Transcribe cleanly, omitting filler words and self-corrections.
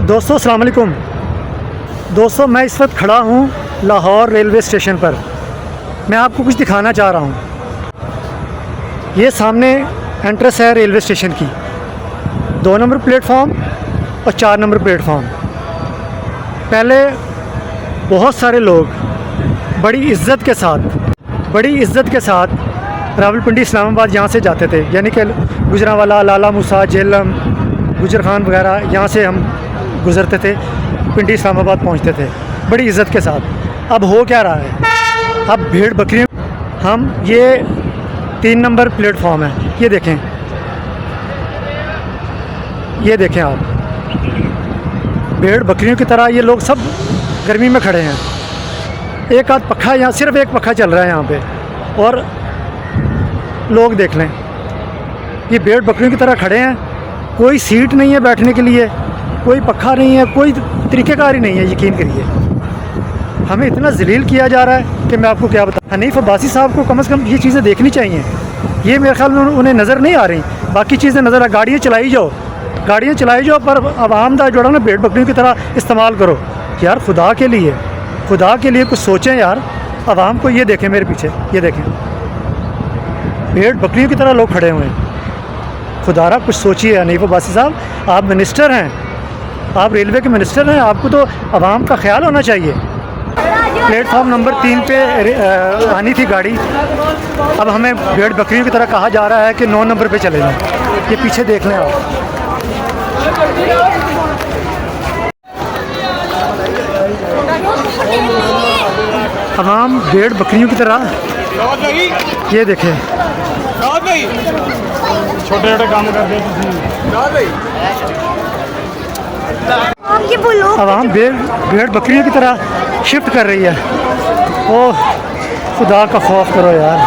दोस्तों अस्सलाम वालेकुम। दोस्तों मैं इस वक्त खड़ा हूँ लाहौर रेलवे स्टेशन पर। मैं आपको कुछ दिखाना चाह रहा हूँ। ये सामने एंट्रेंस है रेलवे स्टेशन की। 2 नंबर प्लेटफॉर्म और 4 नंबर प्लेटफॉर्म। पहले बहुत सारे लोग बड़ी इज़्ज़त के साथ रावलपिंडी इस्लामाबाद यहाँ से जाते थे, यानी कि गुजरांवाला, लाला मूसा, झेलम, गुजर खान वगैरह यहाँ से हम गुज़रते थे, पिंडी इस्लामाबाद पहुँचते थे बड़ी इज़्ज़त के साथ। अब हो क्या रहा है, अब भेड़ बकरियों, हम ये 3 नंबर प्लेटफॉर्म है, ये देखें आप, भेड़ बकरियों की तरह ये लोग सब गर्मी में खड़े हैं। एक आध पखा, यहाँ सिर्फ एक पखा चल रहा है यहाँ पे, और लोग देख लें ये भेड़ बकरियों की तरह खड़े हैं। कोई सीट नहीं है बैठने के लिए, कोई पखा नहीं है, कोई तरीक़ेकार ही नहीं है। यकीन करिए हमें इतना जलील किया जा रहा है कि मैं आपको क्या बताऊं। हनीफ अब्बासी साहब को कम से कम ये चीज़ें देखनी चाहिए। ये मेरे ख्याल में उन्हें नज़र नहीं आ रही, बाकी चीज़ें नज़र आ। गाड़ियाँ चलाई जाओ पर आवाम का जोड़ा ना भेड़ बकरियों की तरह इस्तेमाल करो यार। खुदा के लिए कुछ सोचें यार। आवाम को ये देखें, मेरे पीछे ये देखें, भेड़ बकरियों की तरह लोग खड़े हुए हैं। खुदारा कुछ सोचिए हनीफ अब्बासी साहब, आप मिनिस्टर हैं, आप रेलवे के मिनिस्टर हैं, आपको तो आवाम का ख्याल होना चाहिए। प्लेटफॉर्म नंबर 3 पे आनी थी गाड़ी, अब हमें भेड़ बकरियों की तरह कहा जा रहा है कि 9 नंबर पे चले जाएं। ये पीछे देख लें आप। आवाम भेड़ बकरियों की तरह, ये देखें, छोटे काम करते आवाम भेड़ बकरियों की तरह शिफ्ट कर रही है। ओह खुदा का खौफ करो यार।